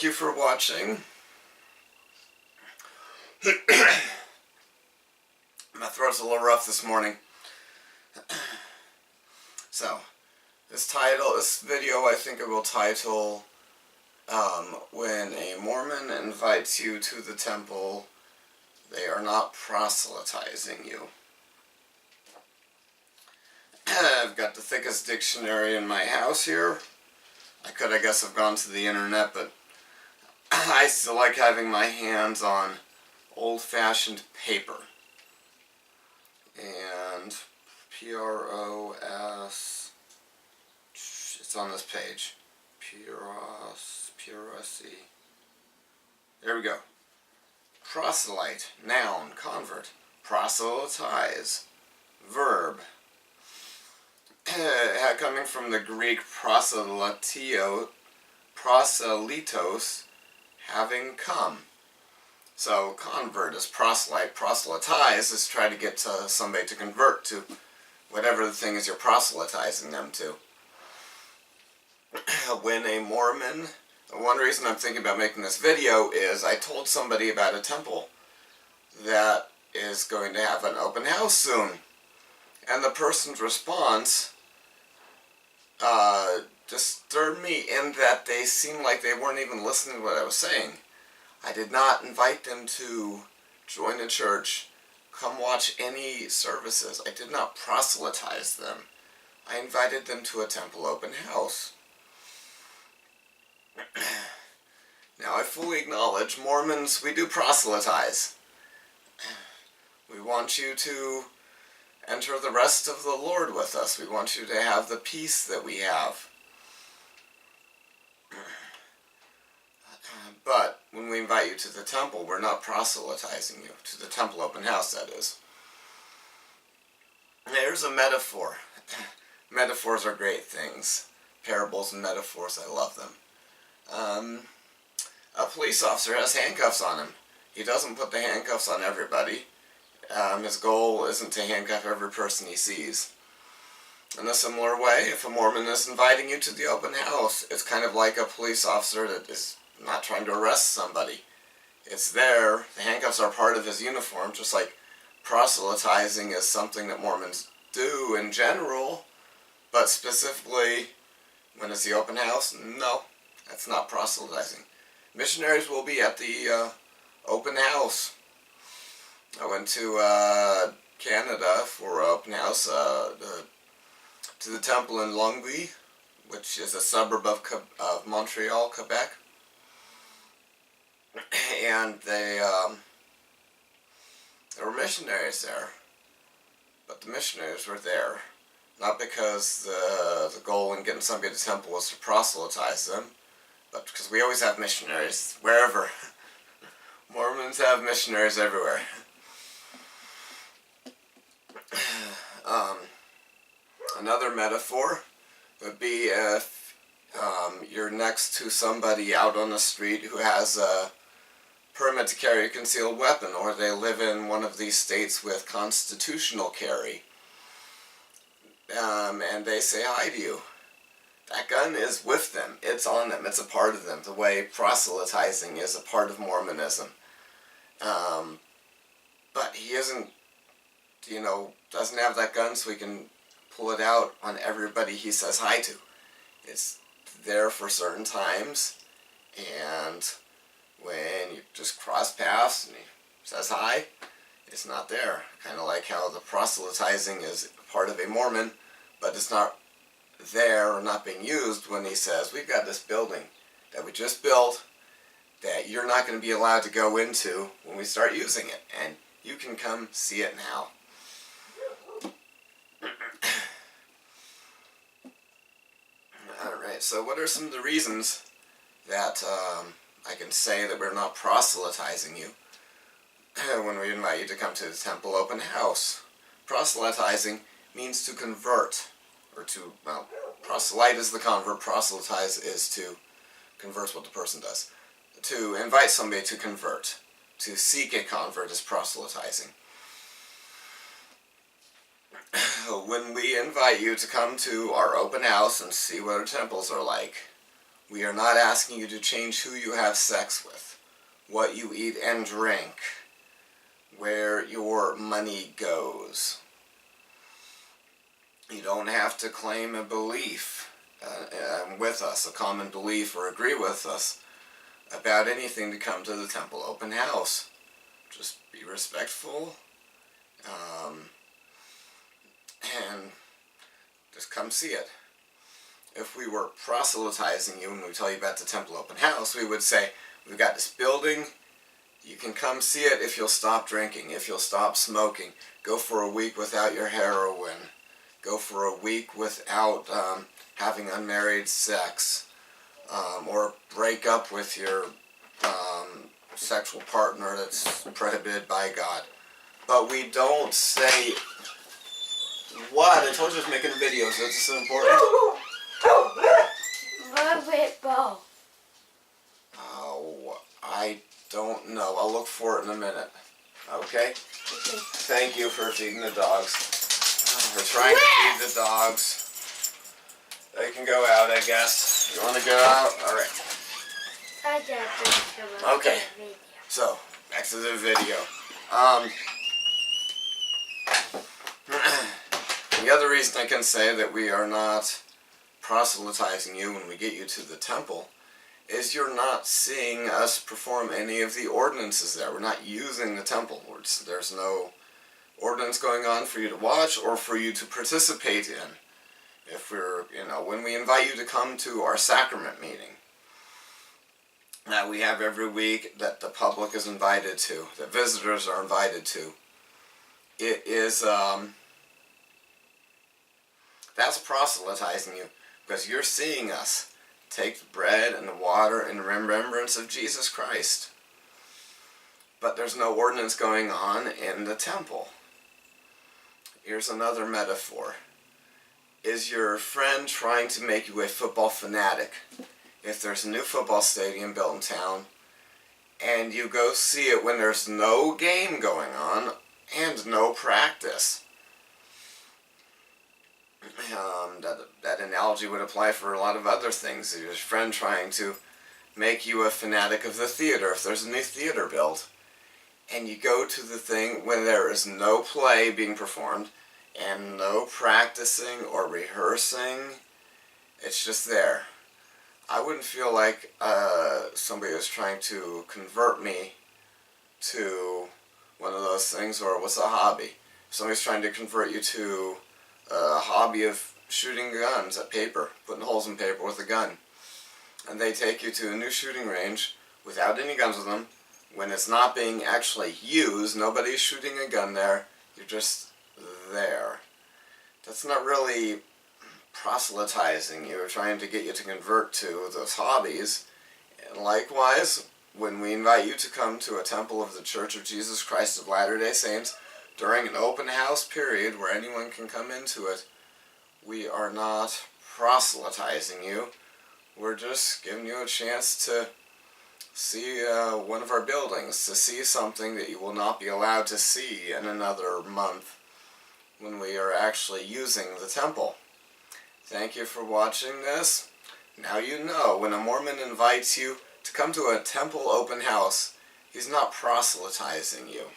thank you for watching. My throat's a little rough this morning. So, this video I think I will title, When a Mormon Invites You to the Temple, They Are Not Proselytizing You. I've got the thickest dictionary in my house here. I could, I guess, have gone to the internet, but I still like having my hands on old-fashioned paper. And P-R-O-S, it's on this page. P-R-O-S-E. There we go. Proselyte, noun, convert. Proselytize, verb. Coming from the Greek proselytos, having come. So convert is proselyte. Proselytize is try to get somebody to convert to whatever the thing is you're proselytizing them to. When a Mormon, one reason I'm thinking about making this video is I told somebody about a temple that is going to have an open house soon. And the person's response disturbed me in that they seemed like they weren't even listening to what I was saying. I did not invite them to join a church, come watch any services. I did not proselytize them. I invited them to a temple open house. Now, I fully acknowledge Mormons, we do proselytize. We want you to enter the rest of the Lord with us. We want you to have the peace that we have. But when we invite you to the temple, we're not proselytizing you. To the temple open house, that is. There's a metaphor. Metaphors are great things. Parables and metaphors, I love them. A police officer has handcuffs on him. He doesn't put the handcuffs on everybody. His goal isn't to handcuff every person he sees. In a similar way, if a Mormon is inviting you to the open house, it's kind of like a police officer that is not trying to arrest somebody. It's there. The handcuffs are part of his uniform, just like proselytizing is something that Mormons do in general, but specifically when it's the open house, no, that's not proselytizing. Missionaries will be at the open house. I went to Canada for an open house to the temple in Longueuil, which is a suburb of Montreal, Quebec. And there were missionaries there. But the missionaries were there not because the goal in getting somebody to the temple was to proselytize them, but because we always have missionaries wherever. Mormons have missionaries everywhere. Another metaphor would be if you're next to somebody out on the street who has a permit to carry a concealed weapon, or they live in one of these states with constitutional carry, and they say hi to you. That gun is with them. It's on them. It's a part of them. The way proselytizing is a part of Mormonism. But he isn't, doesn't have that gun so he can pull it out on everybody he says hi to. It's there for certain times, and when you just cross paths and he says hi, it's not there. Kind of like how the proselytizing is part of a Mormon, but it's not there or not being used when he says, we've got this building that we just built that you're not going to be allowed to go into when we start using it, and you can come see it now. Alright, so what are some of the reasons that I can say that we're not proselytizing you when we invite you to come to the temple open house? Proselytizing means to convert, or to, well, proselyte is the convert, proselytize is to convert what the person does. To invite somebody to convert, to seek a convert is proselytizing. When we invite you to come to our open house and see what our temples are like, We are not asking you to change who you have sex with, what you eat and drink, where your money goes. You don't have to claim a belief with us, a common belief, or agree with us about anything to come to the temple open house. Just be respectful, and just come see it. If we were proselytizing you and we tell you about the temple open house, we would say, we've got this building, you can come see it if you'll stop drinking, if you'll stop smoking, go for a week without your heroin, go for a week without having unmarried sex, or break up with your sexual partner that's prohibited by God. But we don't say, what? I told you I was making a video, so this is important. Ball. Oh, I don't know. I'll look for it in a minute. Okay? Okay. Thank you for feeding the dogs. We're trying to feed the dogs. They can go out, I guess. You want to go out? All right. I just come up Okay. with a video. So, back to the video. The other reason I can say that we are not proselytizing you when we get you to the temple is you're not seeing us perform any of the ordinances there. We're not using the temple. There's no ordinance going on for you to watch or for you to participate in. If we're, when we invite you to come to our sacrament meeting that we have every week, that the public is invited to, that visitors are invited to, it is, that's proselytizing you, because you're seeing us take the bread and the water in remembrance of Jesus Christ. But there's no ordinance going on in the temple. Here's another metaphor. Is your friend trying to make you a football fanatic? If there's a new football stadium built in town, and you go see it when there's no game going on and no practice, that analogy would apply for a lot of other things. Your friend trying to make you a fanatic of the theater. If there's a new theater built, and you go to the thing when there is no play being performed, and no practicing or rehearsing, it's just there. I wouldn't feel like somebody was trying to convert me to one of those things, or what's a hobby? If somebody's trying to convert you to a hobby of shooting guns at paper, putting holes in paper with a gun, and they take you to a new shooting range without any guns with them, when it's not being actually used, nobody's shooting a gun there, you're just there. That's not really proselytizing you or trying to get you to convert to those hobbies. And likewise, when we invite you to come to a temple of the Church of Jesus Christ of Latter-day Saints during an open house period where anyone can come into it, we are not proselytizing you. We're just giving you a chance to see one of our buildings, to see something that you will not be allowed to see in another month when we are actually using the temple. Thank you for watching this. Now you know, when a Mormon invites you to come to a temple open house, he's not proselytizing you.